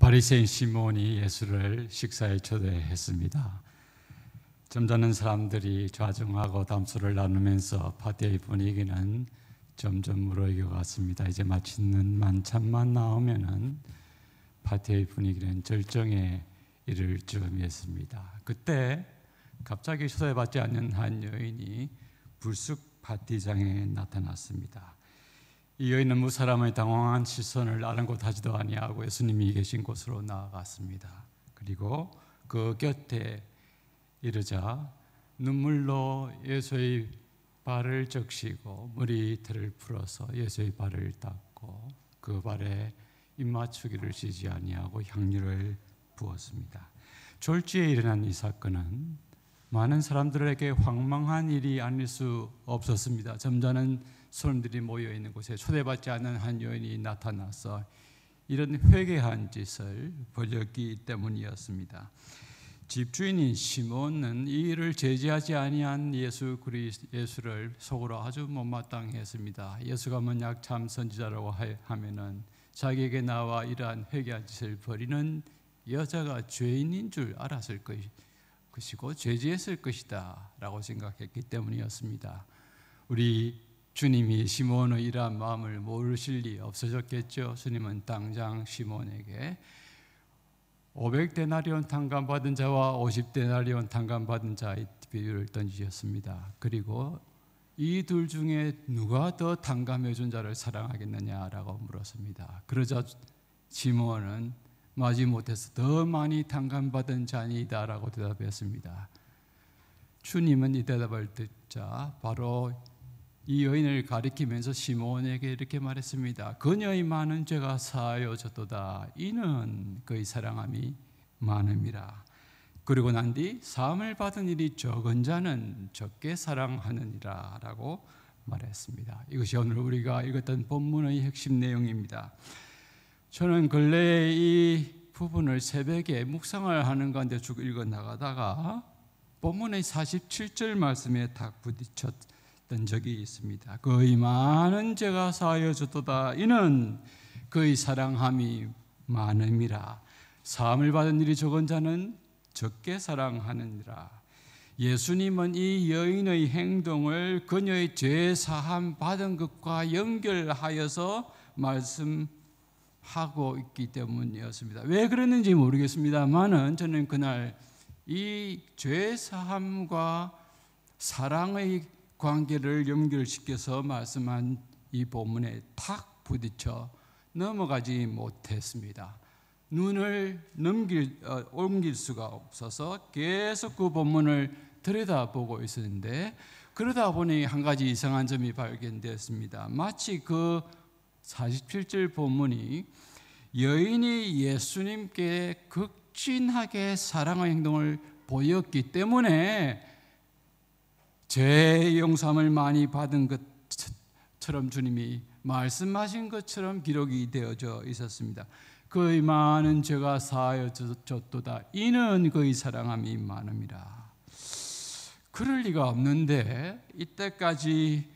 바리새인 시몬이 예수를 식사에 초대했습니다. 점잖은 사람들이 좌정하고 담소를 나누면서 파티의 분위기는 점점 무르익어 갔습니다. 이제 맛있는 만찬만 나오면은 파티의 분위기는 절정에 이를 즈음이었습니다. 그때 갑자기 초대받지 않는 한 여인이 불쑥 파티장에 나타났습니다. 이 여인은 무사람의 당황한 시선을 아랑곳하지도 아니하고 예수님이 계신 곳으로 나아갔습니다. 그리고 그 곁에 이르자 눈물로 예수의 발을 적시고 머리털을 풀어서 예수의 발을 닦고 그 발에 입맞추기를 쉬지 아니하고 향유를 부었습니다. 졸지에 일어난 이 사건은 많은 사람들에게 황망한 일이 아닐 수 없었습니다. 점잖은 사람들이 모여있는 곳에 초대받지 않은 한 여인이 나타나서 이런 회개한 짓을 벌였기 때문이었습니다. 집주인인 시몬은 이 일을 제지하지 아니한 예수를 속으로 아주 못마땅해 했습니다. 예수가 만약 참 선지자라고 하면은 자기에게 나와 이러한 회개한 짓을 벌이는 여자가 죄인인 줄 알았을 것이고 제지했을 것이다 라고 생각했기 때문이었습니다. 우리 주님이 시몬의 이러한 마음을 모르실 리 없으셨겠죠. 주님은 당장 시몬에게 500데나리온 탕감받은 자와 50데나리온 탕감받은 자의 비율을 던지셨습니다. 그리고 이 둘 중에 누가 더 탕감해 준 자를 사랑하겠느냐라고 물었습니다. 그러자 시몬은 마지못해서 더 많이 탕감받은 자니다라고 대답했습니다. 주님은 이 대답을 듣자 바로 이 여인을 가리키면서 시몬에게 이렇게 말했습니다. 그녀의 많은 죄가 사하여졌도다. 이는 그의 사랑함이 많음이라. 그리고 난 뒤 사함을 받은 일이 적은 자는 적게 사랑하느니라 라고 말했습니다. 이것이 오늘 우리가 읽었던 본문의 핵심 내용입니다. 저는 근래에 이 부분을 새벽에 묵상을 하는 가운데 쭉 읽어 나가다가 본문의 47절 말씀에 딱 부딪혔던 적이 있습니다. 그의 많은 죄가 사하여졌도다. 이는 그의 사랑함이 많음이라. 사함을 받은 일이 적은 자는 적게 사랑하느니라. 예수님은 이 여인의 행동을 그녀의 죄 사함 받은 것과 연결하여서 말씀하고 있기 때문이었습니다. 왜 그랬는지 모르겠습니다만은 저는 그날 이 죄 사함과 사랑의 관계를 연결시켜서 말씀한 이 본문에 탁 부딪혀 넘어가지 못했습니다. 눈을 옮길 수가 없어서 계속 그 본문을 들여다보고 있었는데 그러다 보니 한 가지 이상한 점이 발견되었습니다. 마치 그 47절 본문이 여인이 예수님께 극진하게 사랑의 행동을 보였기 때문에 죄 용서함을 많이 받은 것처럼 주님이 말씀하신 것처럼 기록이 되어져 있었습니다. 그의 많은 죄가 사하여졌도다. 이는 그의 사랑함이 많음이라. 그럴 리가 없는데 이때까지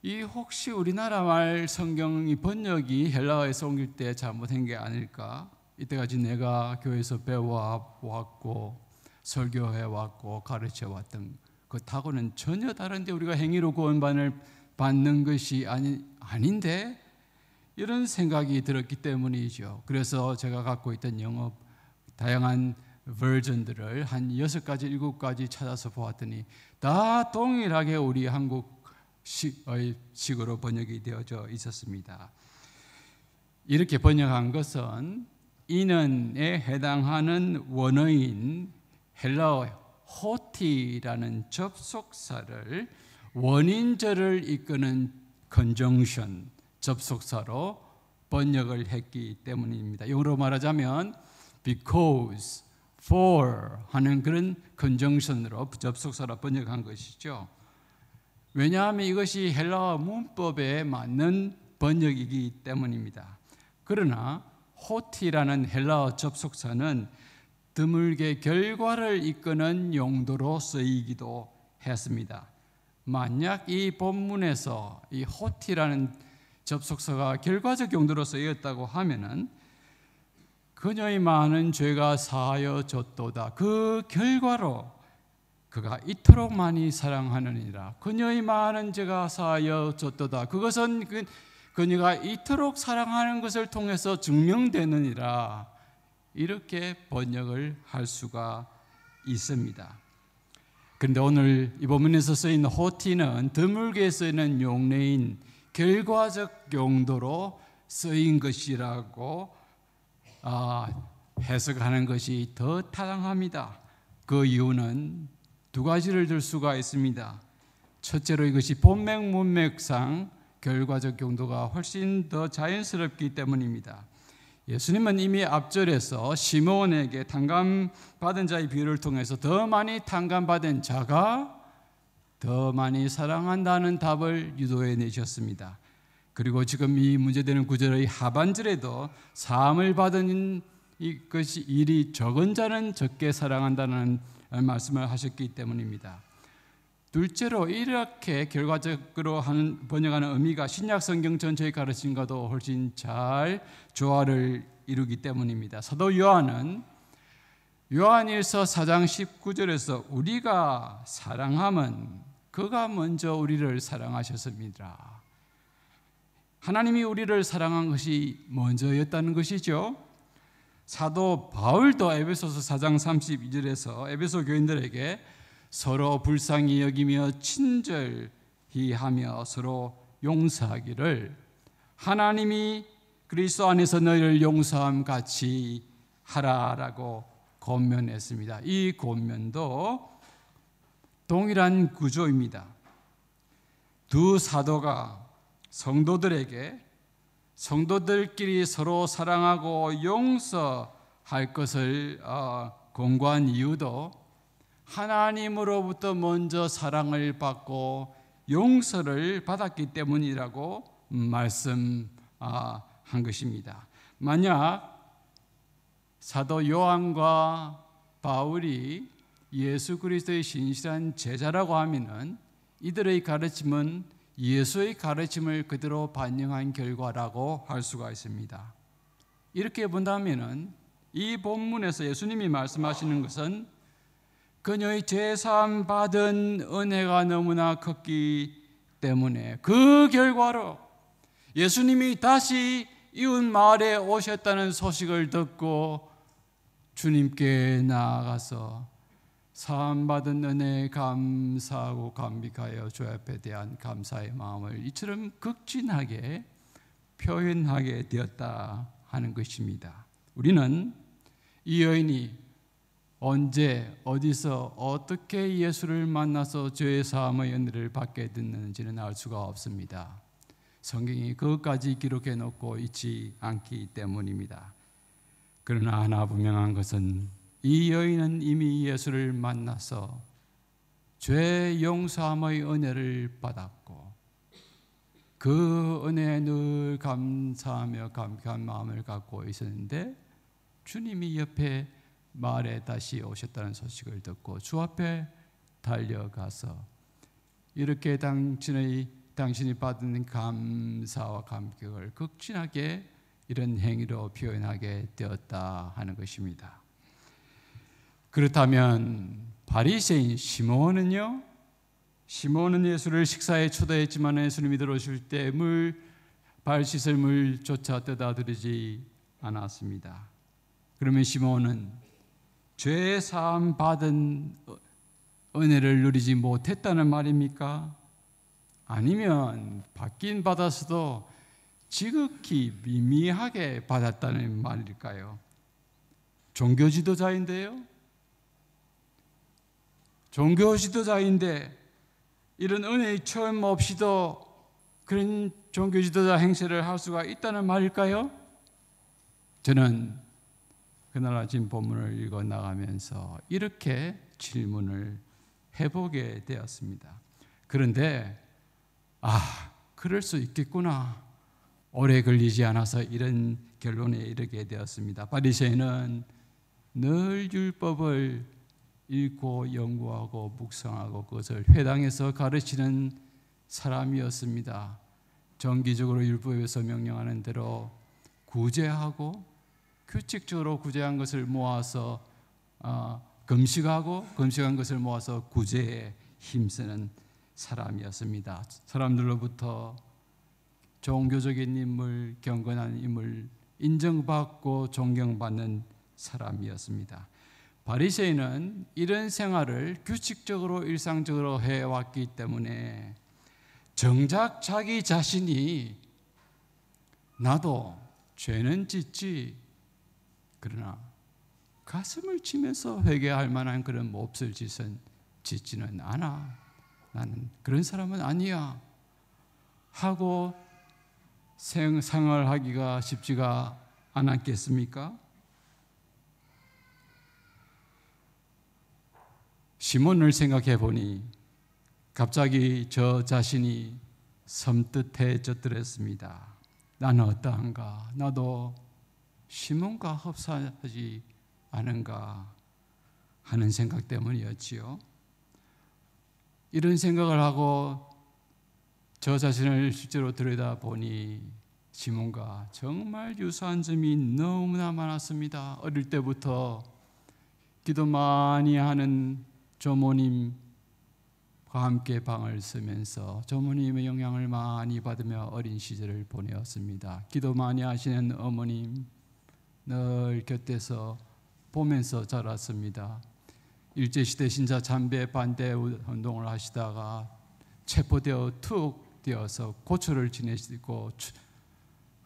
이 혹시 우리나라 말 성경이 번역이 헬라어에서 옮길 때 잘못한 게 아닐까? 이때까지 내가 교회에서 배워왔고 설교해왔고 가르쳐왔던 그하고는 전혀 다른데 우리가 행위로 구원을 받는 것이 아닌데 이런 생각이 들었기 때문이죠. 그래서 제가 갖고 있던 영어 다양한 버전들을 한 6가지, 7가지 찾아서 보았더니 다 동일하게 우리 한국의 식으로 번역이 되어져 있었습니다. 이렇게 번역한 것은 인은에 해당하는 원어인 헬라어 호티라는 접속사를 원인절을 이끄는 conjunction 접속사로 번역을 했기 때문입니다. 영어로 말하자면 because, for 하는 그런 conjunction으로 접속사로 번역한 것이죠. 왜냐하면 이것이 헬라어 문법에 맞는 번역이기 때문입니다. 그러나 호티라는 헬라어 접속사는 드물게 결과를 이끄는 용도로 쓰이기도 했습니다. 만약 이 본문에서 이 호티라는 접속사가 결과적 용도로 쓰였다고 하면은 그녀의 많은 죄가 사하여졌도다. 그 결과로 그가 이토록 많이 사랑하느니라. 그녀의 많은 죄가 사하여졌도다. 그것은 그녀가 이토록 사랑하는 것을 통해서 증명되느니라. 이렇게 번역을 할 수가 있습니다. 그런데 오늘 이 본문에서 쓰인 호티는 드물게 쓰이는 용례인 결과적 용도로 쓰인 것이라고 해석하는 것이 더 타당합니다. 그 이유는 두 가지를 들 수가 있습니다. 첫째로 이것이 본맥 문맥상 결과적 용도가 훨씬 더 자연스럽기 때문입니다. 예수님은 이미 앞절에서 시몬에게 탕감받은 자의 비유를 통해서 더 많이 탕감받은 자가 더 많이 사랑한다는 답을 유도해 내셨습니다. 그리고 지금 이 문제되는 구절의 하반절에도 사함을 받은 이것이 일이 적은 자는 적게 사랑한다는 말씀을 하셨기 때문입니다. 둘째로 이렇게 결과적으로 번역하는 의미가 신약 성경 전체의 가르침과도 훨씬 잘 조화를 이루기 때문입니다. 사도 요한은 요한일서 4장 19절에서 우리가 사랑함은 그가 먼저 우리를 사랑하셨습니다. 하나님이 우리를 사랑한 것이 먼저였다는 것이죠. 사도 바울도 에베소서 4장 32절에서 에베소 교인들에게 서로 불쌍히 여기며 친절히 하며 서로 용서하기를 하나님이 그리스도 안에서 너희를 용서함 같이 하라라고 권면했습니다. 이 권면도 동일한 구조입니다. 두 사도가 성도들에게 성도들끼리 서로 사랑하고 용서할 것을 권고한 이유도 하나님으로부터 먼저 사랑을 받고 용서를 받았기 때문이라고 말씀한 것입니다. 만약 사도 요한과 바울이 예수 그리스도의 신실한 제자라고 하면은 이들의 가르침은 예수의 가르침을 그대로 반영한 결과라고 할 수가 있습니다. 이렇게 본다면은 이 본문에서 예수님이 말씀하시는 것은 그녀의 죄사함 받은 은혜가 너무나 컸기 때문에 그 결과로 예수님이 다시 이웃 마을에 오셨다는 소식을 듣고 주님께 나아가서 사함 받은 은혜에 감사하고 감격하여 주 앞에 대한 감사의 마음을 이처럼 극진하게 표현하게 되었다 하는 것입니다. 우리는 이 여인이 언제 어디서 어떻게 예수를 만나서 죄의 사함의 은혜를 받게 됐는지는 알 수가 없습니다. 성경이 그것까지 기록해 놓고 있지 않기 때문입니다. 그러나 하나 분명한 것은 이 여인은 이미 예수를 만나서 죄 용서함의 은혜를 받았고 그 은혜에 늘 감사하며 감격한 마음을 갖고 있었는데 주님이 옆에 마을에 다시 오셨다는 소식을 듣고 주 앞에 달려가서 이렇게 당신이 받은 감사와 감격을 극진하게 이런 행위로 표현하게 되었다 하는 것입니다. 그렇다면 바리새인 시몬은요? 시몬은 예수를 식사에 초대했지만 예수님이 들어오실 때 발 씻을 물조차 떠다 드리지 않았습니다. 그러면 시몬은 죄 사함 받은 은혜를 누리지 못했다는 말입니까? 아니면 받긴 받았어도 지극히 미미하게 받았다는 말일까요? 종교 지도자인데요. 종교 지도자인데 이런 은혜의 처음 없이도 그런 종교 지도자 행세를 할 수가 있다는 말일까요? 저는 그날 아침 본문을 읽어 나가면서 이렇게 질문을 해보게 되었습니다. 그런데 그럴 수 있겠구나. 오래 걸리지 않아서 이런 결론에 이르게 되었습니다. 바리새인은 늘 율법을 읽고 연구하고 묵상하고 그것을 회당에서 가르치는 사람이었습니다. 정기적으로 율법에서 명령하는 대로 구제하고 규칙적으로 구제한 것을 모아서 금식하고 금식한 것을 모아서 구제에 힘쓰는 사람이었습니다. 사람들로부터 종교적인 인물, 경건한 인물, 인정받고 존경받는 사람이었습니다. 바리새인은 이런 생활을 규칙적으로 일상적으로 해왔기 때문에 정작 자기 자신이 나도 죄는 짓지, 그러나 가슴을 치면서 회개할 만한 그런 몹쓸 짓은 짓지는 않아, 나는 그런 사람은 아니야 하고 생활하기가 쉽지가 않았겠습니까? 시몬을 생각해 보니 갑자기 저 자신이 섬뜩해졌더랬습니다. 나는 어떠한가? 나도 시몬과 흡사하지 않은가 하는 생각 때문이었지요. 이런 생각을 하고 저 자신을 실제로 들여다보니 시몬과 정말 유사한 점이 너무나 많았습니다. 어릴 때부터 기도 많이 하는 조모님과 함께 방을 쓰면서 조모님의 영향을 많이 받으며 어린 시절을 보내었습니다. 기도 많이 하시는 어머님 늘 곁에서 보면서 자랐습니다. 일제시대 신자 참배 반대 운동을 하시다가 체포되어 툭 뛰어서 고초를 지내시고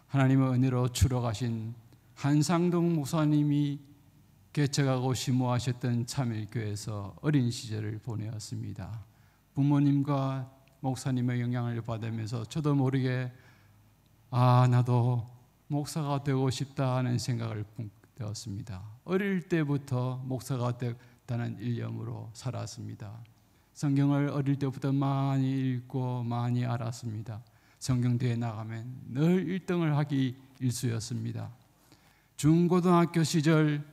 하나님의 은혜로 추록하신 한상동 목사님이 개척하고 심호하셨던 참일교회에서 어린 시절을 보내었습니다. 부모님과 목사님의 영향을 받으면서 저도 모르게 나도 목사가 되고 싶다 하는 생각을 되었습니다. 어릴 때부터 목사가 되다는 일념으로 살았습니다. 성경을 어릴 때부터 많이 읽고 많이 알았습니다. 성경대회 나가면 늘 1등을 하기 일쑤였습니다. 중고등학교 시절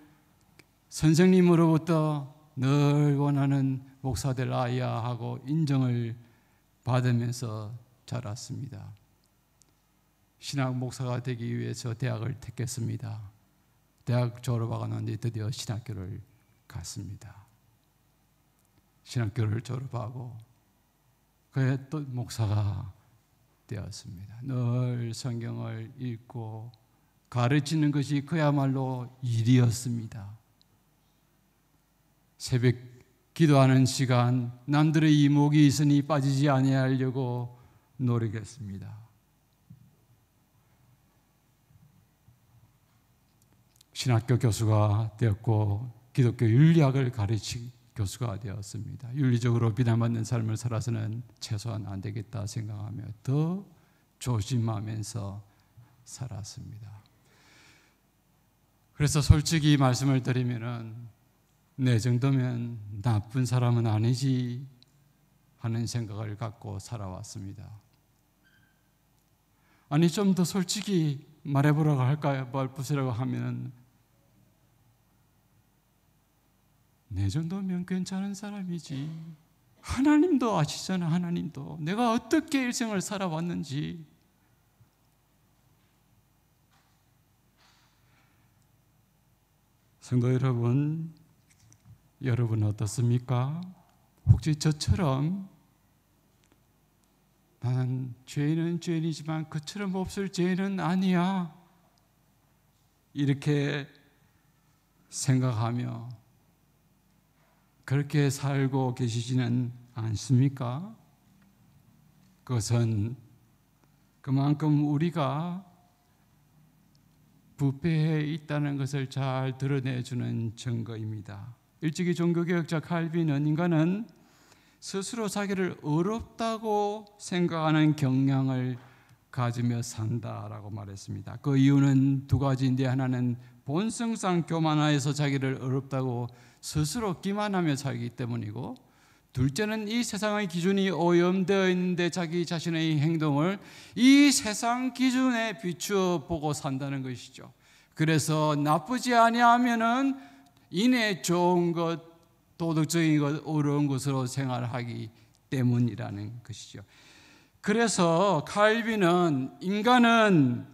선생님으로부터 늘 원하는 목사 될 아이야 하고 인정을 받으면서 자랐습니다. 신학 목사가 되기 위해서 대학을 택했습니다. 대학 졸업하고 난 뒤 드디어 신학교를 갔습니다. 신학교를 졸업하고 그의 또 목사가 되었습니다. 늘 성경을 읽고 가르치는 것이 그야말로 일이었습니다. 새벽 기도하는 시간 남들의 이목이 있으니 빠지지 아니하려고 노력했습니다. 신학교 교수가 되었고 기독교 윤리학을 가르친 교수가 되었습니다. 윤리적으로 비난받는 삶을 살아서는 최소한 안 되겠다 생각하며 더 조심하면서 살았습니다. 그래서 솔직히 말씀을 드리면은 내 정도면 나쁜 사람은 아니지 하는 생각을 갖고 살아왔습니다. 아니 좀 더 솔직히 말해보라고 할까요? 말부시라고 하면 내 정도면 괜찮은 사람이지. 하나님도 아시잖아. 하나님도 내가 어떻게 일생을 살아왔는지. 성도 여러분, 여러분 어떻습니까? 혹시 저처럼 나는 죄인은 죄인이지만 그처럼 없을 죄인은 아니야 이렇게 생각하며 그렇게 살고 계시지는 않습니까? 그것은 그만큼 우리가 부패해 있다는 것을 잘 드러내주는 증거입니다. 일찍이 종교개혁자 칼빈은 인간은 스스로 자기를 어렵다고 생각하는 경향을 가지며 산다라고 말했습니다. 그 이유는 두 가지인데 하나는 본성상 교만하여서 자기를 어렵다고 스스로 기만하며 살기 때문이고 둘째는 이 세상의 기준이 오염되어 있는데 자기 자신의 행동을 이 세상 기준에 비추어 보고 산다는 것이죠. 그래서 나쁘지 아니하면은 이내 좋은 것, 도덕적인 것, 어려운 것으로 생활하기 때문이라는 것이죠. 그래서 칼빈은 인간은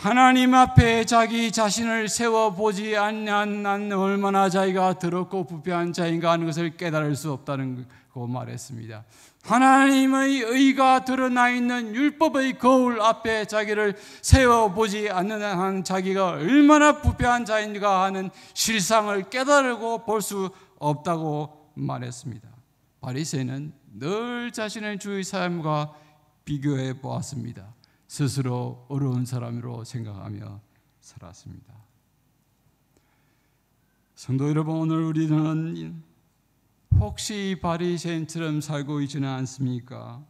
하나님 앞에 자기 자신을 세워보지 않는 얼마나 자기가 더럽고 부패한 자인가 하는 것을 깨달을 수 없다는 거 말했습니다. 하나님의 의가 드러나 있는 율법의 거울 앞에 자기를 세워보지 않는 한 자기가 얼마나 부패한 자인가 하는 실상을 깨달고 볼 수 없다고 말했습니다. 바리새인은 늘 자신의 주위 사람과 비교해 보았습니다. 스스로 어려운 사람으로 생각하며 살았습니다. 성도 여러분, 오늘 우리는 혹시 바리새인처럼 살고 있지는 않습니까?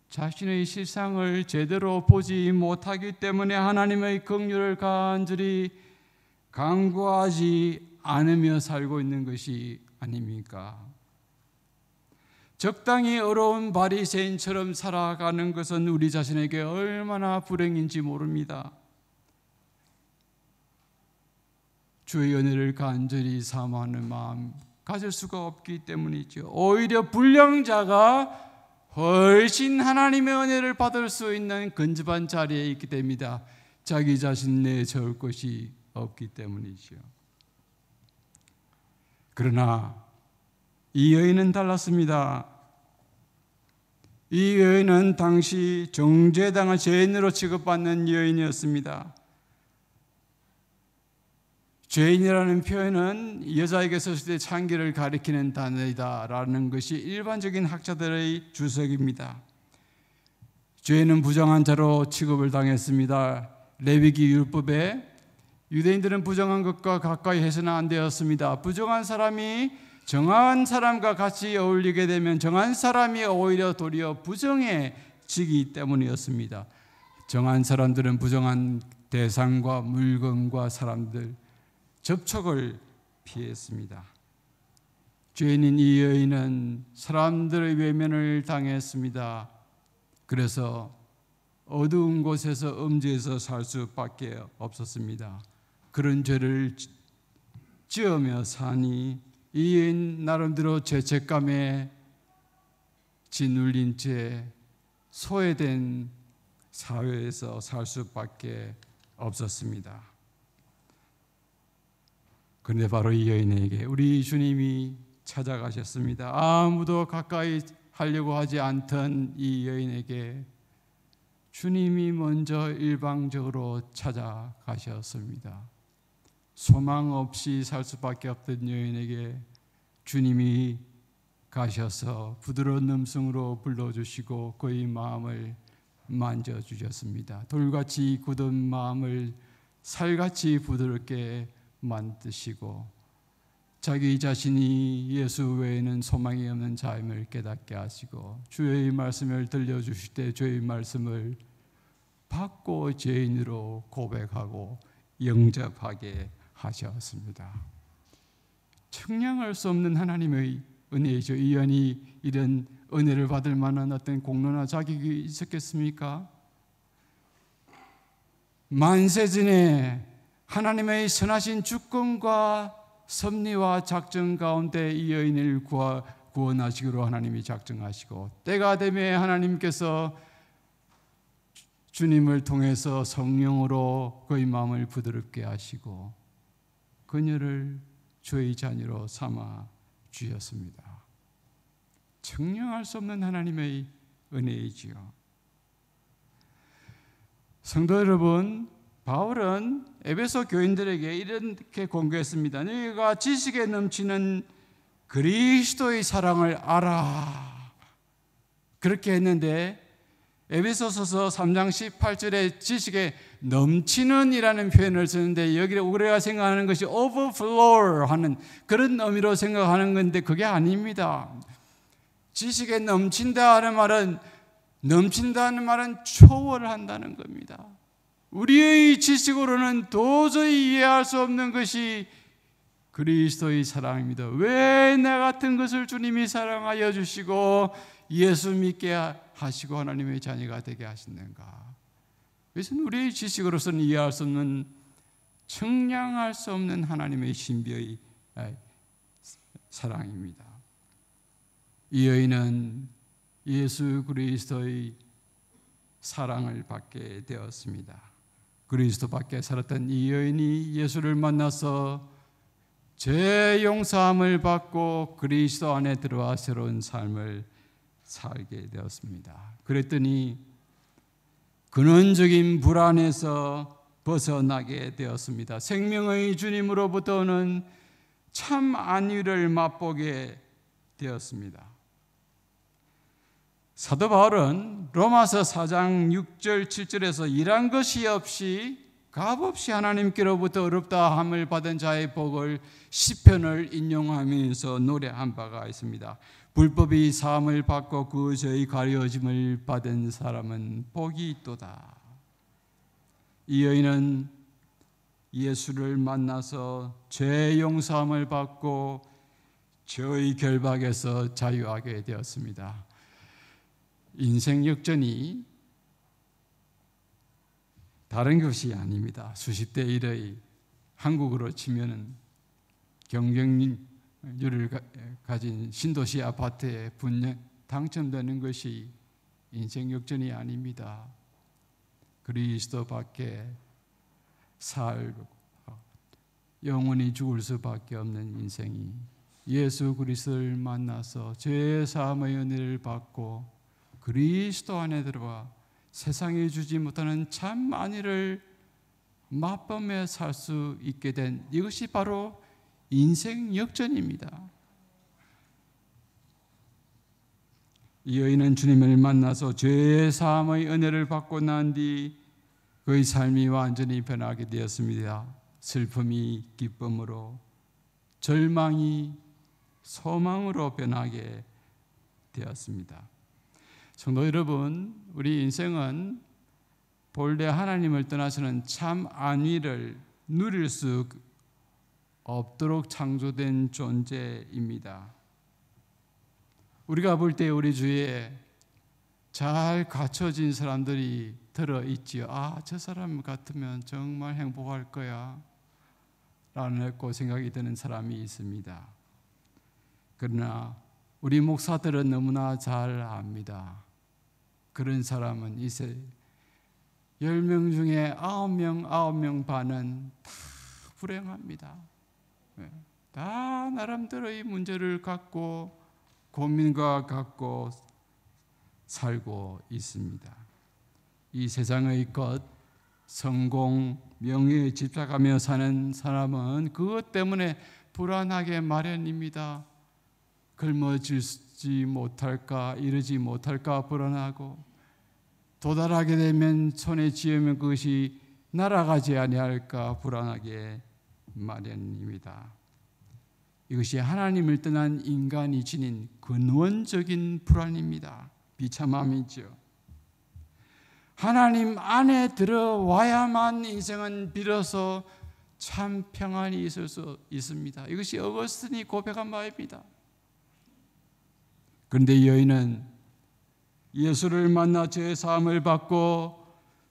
자신의 실상을 제대로 보지 못하기 때문에 하나님의 긍휼을 간절히 간구하지 않으며 살고 있는 것이 아닙니까? 적당히 어려운 바리새인처럼 살아가는 것은 우리 자신에게 얼마나 불행인지 모릅니다. 주의 은혜를 간절히 사모하는 마음 가질 수가 없기 때문이죠. 오히려 불량자가 훨씬 하나님의 은혜를 받을 수 있는 근접한 자리에 있게 됩니다. 자기 자신 내세울 것이 없기 때문이죠. 그러나 이 여인은 달랐습니다. 이 여인은 당시 정죄당한 죄인으로 취급받는 여인이었습니다. 죄인이라는 표현은 여자에게 썼을 때 창기를 가리키는 단어이다라는 것이 일반적인 학자들의 주석입니다. 죄인은 부정한 자로 취급을 당했습니다. 레위기 율법에 유대인들은 부정한 것과 가까이 해서는 안 되었습니다. 부정한 사람이 정한 사람과 같이 어울리게 되면 정한 사람이 오히려 도리어 부정해지기 때문이었습니다. 정한 사람들은 부정한 대상과 물건과 사람들 접촉을 피했습니다. 죄인인 이 여인은 사람들의 외면을 당했습니다. 그래서 어두운 곳에서 음지에서 살 수밖에 없었습니다. 그런 죄를 지으며 사니 이 여인 나름대로 죄책감에 짓눌린 채 소외된 사회에서 살 수밖에 없었습니다. 그런데 바로 이 여인에게 우리 주님이 찾아가셨습니다. 아무도 가까이 하려고 하지 않던 이 여인에게 주님이 먼저 일방적으로 찾아가셨습니다. 소망 없이 살 수밖에 없던 여인에게 주님이 가셔서 부드러운 음성으로 불러주시고 그의 마음을 만져주셨습니다. 돌같이 굳은 마음을 살같이 부드럽게 만드시고 자기 자신이 예수 외에는 소망이 없는 자임을 깨닫게 하시고 주의 말씀을 들려주실 때 주의 말씀을 받고 죄인으로 고백하고 영접하게 하셨습니다. 청량할 수 없는 하나님의 은혜이죠. 이 여인이 이런 은혜를 받을 만한 어떤 공로나 자격이 있었겠습니까? 만세전에 하나님의 선하신 주권과 섭리와 작정 가운데 이 여인을 구원하시기로 하나님이 작정하시고 때가 되면 하나님께서 주님을 통해서 성령으로 그의 마음을 부드럽게 하시고 그녀를 주의 자녀로 삼아 주셨습니다. 청량할 수 없는 하나님의 은혜이지요. 성도 여러분, 바울은 에베소 교인들에게 이렇게 권고했습니다. 너희가 지식에 넘치는 그리스도의 사랑을 알아. 그렇게 했는데 에베소서서 3장 18절에 지식에 넘치는 이라는 표현을 쓰는데 여기를 우리가 생각하는 것이 overflow 하는 그런 의미로 생각하는 건데 그게 아닙니다. 지식에 넘친다는 말은 초월한다는 겁니다. 우리의 지식으로는 도저히 이해할 수 없는 것이 그리스도의 사랑입니다. 왜 나 같은 것을 주님이 사랑하여 주시고 예수 믿게 하시고 하나님의 자녀가 되게 하시는가? 이것은 우리의 지식으로서는 이해할 수 없는 청량할 수 없는 하나님의 신비의 사랑입니다. 이 여인은 예수 그리스도의 사랑을 받게 되었습니다. 그리스도 밖에 살았던 이 여인이 예수를 만나서 죄 용서함을 받고 그리스도 안에 들어와 새로운 삶을 살게 되었습니다. 그랬더니 근원적인 불안에서 벗어나게 되었습니다. 생명의 주님으로부터는 참 안위를 맛보게 되었습니다. 사도 바울은 로마서 4장 6절 7절에서 일한 것이 없이 값없이 하나님께로부터 어렵다 함을 받은 자의 복을 시편을 인용하면서 노래한 바가 있습니다. 불법이 사함을 받고 그 죄의 가려짐을 받은 사람은 복이 있도다. 이 여인은 예수를 만나서 죄 용서함을 받고 죄의 결박에서 자유하게 되었습니다. 인생 역전이 다른 것이 아닙니다. 수십 대 1의 한국으로 치면은 경쟁률을 가진 신도시 아파트에 분양 당첨되는 것이 인생 역전이 아닙니다. 그리스도 밖에 살고 영원히 죽을 수밖에 없는 인생이 예수 그리스도를 만나서 죄 사함의 은혜를 받고 그리스도 안에 들어와 세상에 주지 못하는 참 안위를 맛보며 살 수 있게 된 이것이 바로 인생 역전입니다. 이 여인은 주님을 만나서 죄의 사함의 은혜를 받고 난 뒤 그의 삶이 완전히 변하게 되었습니다. 슬픔이 기쁨으로, 절망이 소망으로 변하게 되었습니다. 성도 여러분, 우리 인생은 본래 하나님을 떠나서는 참 안위를 누릴 수 없도록 창조된 존재입니다. 우리가 볼 때 우리 주위에 잘 갖춰진 사람들이 들어있지요. 아, 저 사람 같으면 정말 행복할 거야 라고 생각이 드는 사람이 있습니다. 그러나 우리 목사들은 너무나 잘 압니다. 그런 사람은 이제 10명 중에 9명 반은 다 불행합니다. 다 나름대로의 문제를 갖고 고민과 갖고 살고 있습니다. 이 세상의 것, 성공, 명예에 집착하며 사는 사람은 그것 때문에 불안하게 마련입니다. 굶어지지 못할까, 이르지 못할까 불안하고, 도달하게 되면 손에 쥐으면 그것이 날아가지 아니할까 불안하게 마련입니다. 이것이 하나님을 떠난 인간이 지닌 근원적인 불안입니다. 비참함이죠. 하나님 안에 들어와야만 인생은 비로소 참 평안이 있을 수 있습니다. 이것이 어거스틴이 고백한 바입니다. 그런데 이 여인은 예수를 만나 죄 사함을 받고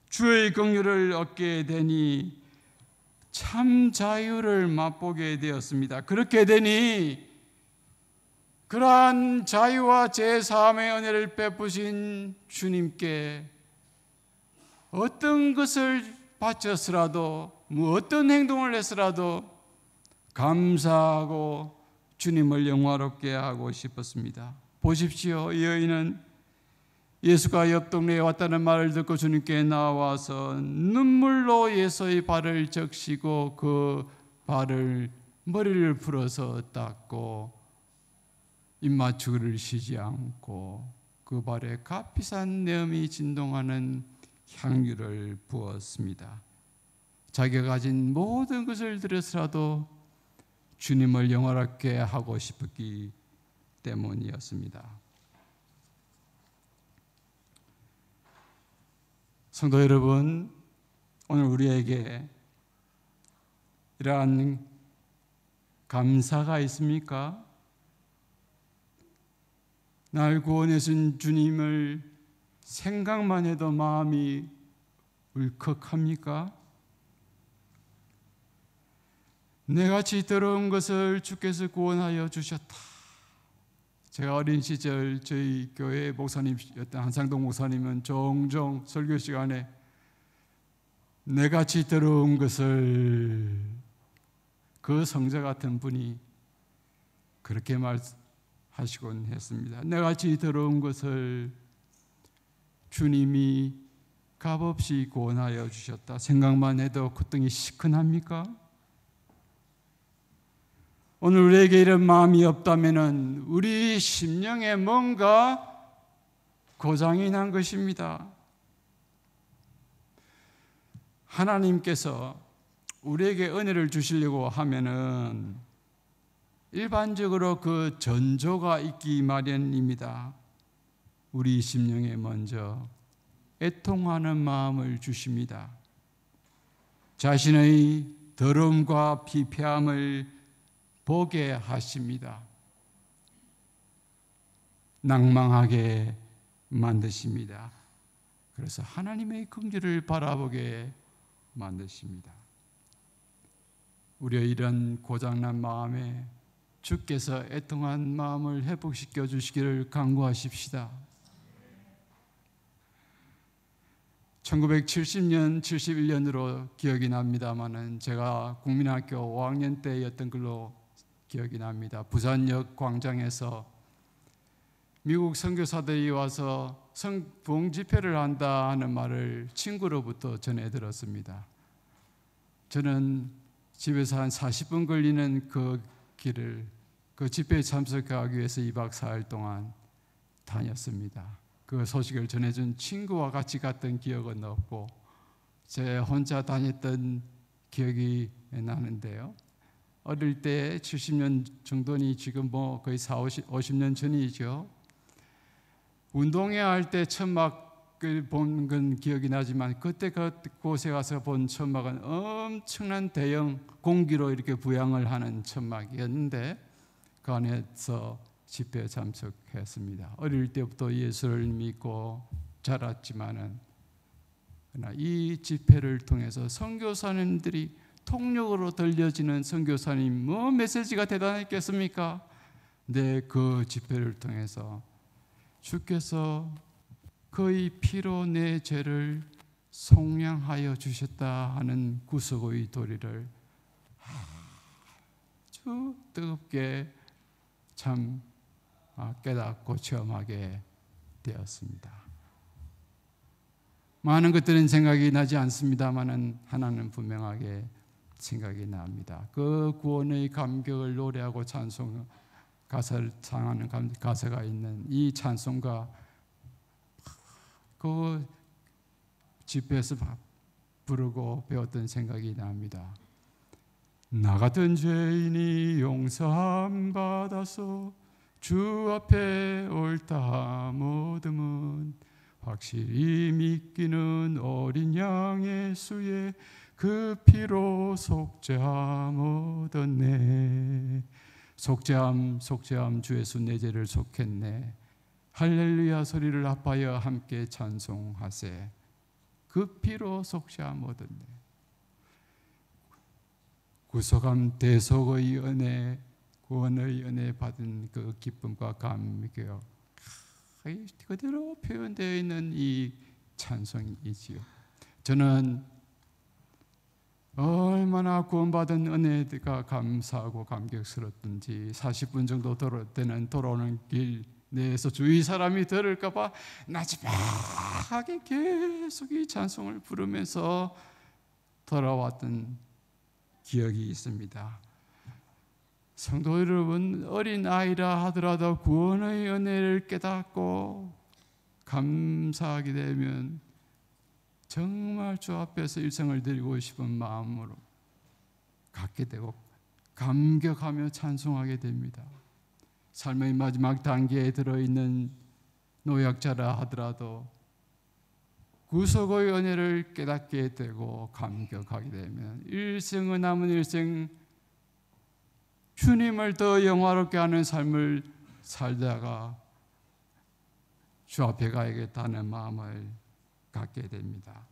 주의 긍휼을 얻게 되니 참 자유를 맛보게 되었습니다. 그렇게 되니 그러한 자유와 죄 사함의 은혜를 베푸신 주님께 어떤 것을 바쳤으라도 어떤 행동을 했으라도 감사하고 주님을 영화롭게 하고 싶었습니다. 보십시오. 이 여인은 예수가 옆 동네에 왔다는 말을 듣고 주님께 나와서 눈물로 예수의 발을 적시고 그 발을 머리를 풀어서 닦고 입맞추기를 쉬지 않고 그 발에 값비싼 내음이 진동하는 향유를 부었습니다. 자기가 가진 모든 것을 들여서라도 주님을 영화롭게 하고 싶었기 때문이었습니다. 성도 여러분, 오늘 우리에게 이러한 감사가 있습니까? 날 구원해 준 주님을 생각만 해도 마음이 울컥합니까? 내같이 더러운 것을 주께서 구원하여 주셨다. 제가 어린 시절 저희 교회 목사님이었던 한상동 목사님은 종종 설교 시간에 내같이 더러운 것을, 그 성자 같은 분이 그렇게 말하시곤 했습니다. 내같이 더러운 것을 주님이 값없이 구원하여 주셨다. 생각만 해도 콧등이 시큰합니까? 오늘 우리에게 이런 마음이 없다면 우리 심령에 뭔가 고장이 난 것입니다. 하나님께서 우리에게 은혜를 주시려고 하면은 일반적으로 그 전조가 있기 마련입니다. 우리 심령에 먼저 애통하는 마음을 주십니다. 자신의 더러움과 피폐함을 보게 하십니다. 낭망하게 만드십니다. 그래서 하나님의 긍휼을 바라보게 만드십니다. 우리의 이런 고장난 마음에 주께서 애통한 마음을 회복시켜 주시기를 간구하십시다. 1970년, 71년으로 기억이 납니다마는 제가 국민학교 5학년 때였던 걸로 기억이 납니다. 부산역 광장에서 미국 선교사들이 와서 부흥 집회를 한다 하는 말을 친구로부터 전해 들었습니다. 저는 집에서 한 40분 걸리는 그 길을 그 집회에 참석하기 위해서 2박 4일 동안 다녔습니다. 그 소식을 전해준 친구와 같이 갔던 기억은 없고 제 혼자 다녔던 기억이 나는데요. 어릴 때 70년 정도니 지금 뭐 거의 50년 전이죠. 운동회 할 때 천막을 본 건 기억이 나지만 그때 그곳에 가서 본 천막은 엄청난 대형 공기로 이렇게 부양을 하는 천막이었는데 그 안에서 집회에 참석했습니다. 어릴 때부터 예수를 믿고 자랐지만은 그러나 이 집회를 통해서 선교사님들이 통역으로 들려지는 선교사님 뭐 메시지가 대단했겠습니까? 네, 그 집회를 통해서 주께서 그의 피로 내 죄를 속량하여 주셨다 하는 구속의 도리를 아주 뜨겁게 참 깨닫고 체험하게 되었습니다. 많은 것들은 생각이 나지 않습니다만은 하나는 분명하게 생각이 납니다. 그 구원의 감격을 노래하고 찬송 가사를唱하는 가사가 있는 이 찬송가 그 집회에서 부르고 배웠던 생각이 납니다. 나 같은 죄인이 용서함 받아서 주 앞에 옳다 모듬은 확실히 믿기는 어린 양 예수의 그 피로 속죄함 얻었네. 속죄함 주 예수 내 죄를 속했네. 할렐루야 소리를 합하여 함께 찬송하세. 그 피로 속죄함 얻었네. 구속함 대속의 은혜, 구원의 은혜 받은 그 기쁨과 감격 그대로 표현되어 있는 이 찬송이지요. 저는 얼마나 구원받은 은혜가 감사하고 감격스럽던지 40분 정도 되는 돌아오는 길 내에서 주위 사람이 들을까 봐 나지막하게 계속 이 찬송을 부르면서 돌아왔던 기억이 있습니다. 성도 여러분, 어린 아이라 하더라도 구원의 은혜를 깨닫고 감사하게 되면 정말 주 앞에서 일생을 드리고 싶은 마음으로 갖게 되고 감격하며 찬송하게 됩니다. 삶의 마지막 단계에 들어있는 노약자라 하더라도 구속의 은혜를 깨닫게 되고 감격하게 되면 일생을 남은 일생 주님을 더 영화롭게 하는 삶을 살다가 주 앞에 가야겠다는 마음을 갖게 됩니다.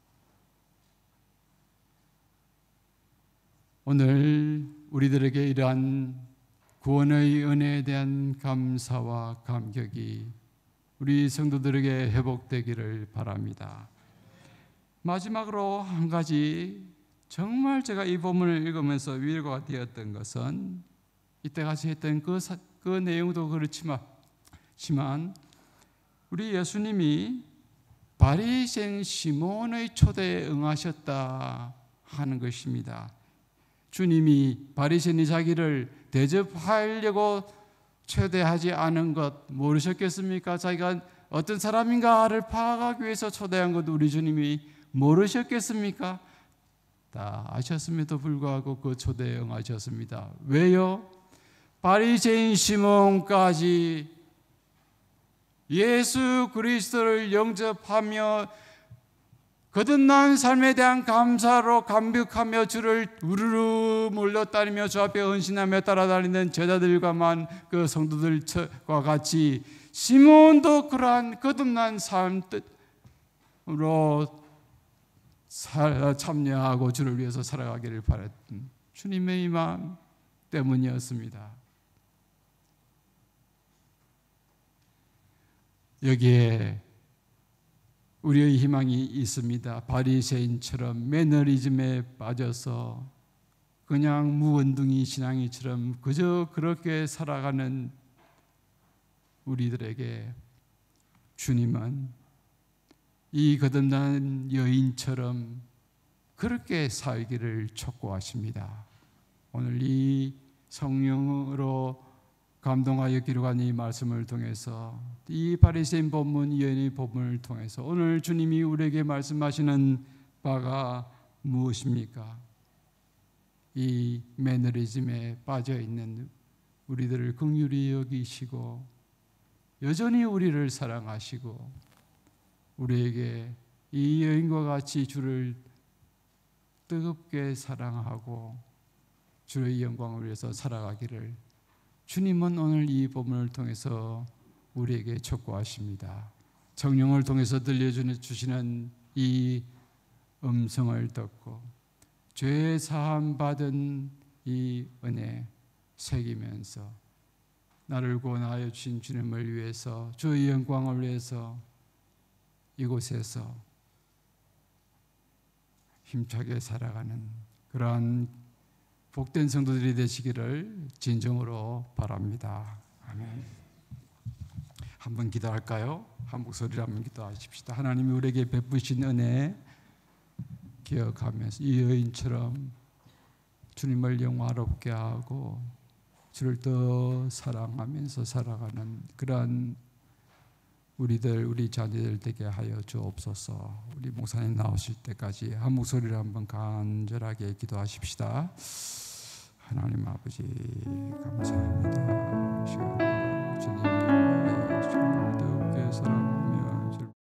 오늘 우리들에게 이러한 구원의 은혜에 대한 감사와 감격이 우리 성도들에게 회복되기를 바랍니다. 마지막으로 한 가지, 정말 제가 이 본문을 읽으면서 위로가 되었던 것은 이때까지 했던 그 내용도 그렇지만 우리 예수님이 바리새인 시몬의 초대에 응하셨다 하는 것입니다. 주님이 바리새인이 자기를 대접하려고 초대하지 않은 것 모르셨겠습니까? 자기가 어떤 사람인가를 파악하기 위해서 초대한 것 우리 주님이 모르셨겠습니까? 다 아셨음에도 불구하고 그 초대에 응하셨습니다. 왜요? 바리새인 시몬까지 예수 그리스도를 영접하며 거듭난 삶에 대한 감사로 감격하며 주를 우르르 몰려다니며 주 앞에 헌신하며 따라다니는 제자들과만 그 성도들과 같이 시몬도 그러한 거듭난 삶으로 참여하고 주를 위해서 살아가기를 바랐던 주님의 마음 때문이었습니다. 여기에 우리의 희망이 있습니다. 바리새인처럼 매너리즘에 빠져서 그냥 무원둥이 신앙이처럼 그저 그렇게 살아가는 우리들에게 주님은 이 거듭난 여인처럼 그렇게 살기를 촉구하십니다. 오늘 이 성령으로 감동하여 기록한 이 말씀을 통해서 이 바리새인 본문, 여인의 본문을 통해서 오늘 주님이 우리에게 말씀하시는 바가 무엇입니까? 이 매너리즘에 빠져있는 우리들을 긍휼히 여기시고 여전히 우리를 사랑하시고 우리에게 이 여인과 같이 주를 뜨겁게 사랑하고 주의 영광을 위해서 살아가기를 주님은 오늘 이 본문을 통해서 우리에게 촉구하십니다. 성령을 통해서 들려주시는 이 음성을 듣고 죄 사함 받은 이 은혜 새기면서 나를 구원하여 주신 주님을 위해서 주의 영광을 위해서 이곳에서 힘차게 살아가는 그러한 복된 성도들이 되시기를 진정으로 바랍니다. 아멘. 한번 기도할까요? 한 목소리로 한번 기도하십시다. 하나님이 우리에게 베푸신 은혜 기억하면서 이 여인처럼 주님을 영화롭게 하고 주를 더 사랑하면서 살아가는 그러한 우리 자녀들 되게 하여 주옵소서. 우리 목사님 나오실 때까지 한 목소리로 한번 간절하게 기도하십시다. 하나님 아버지 감사합니다.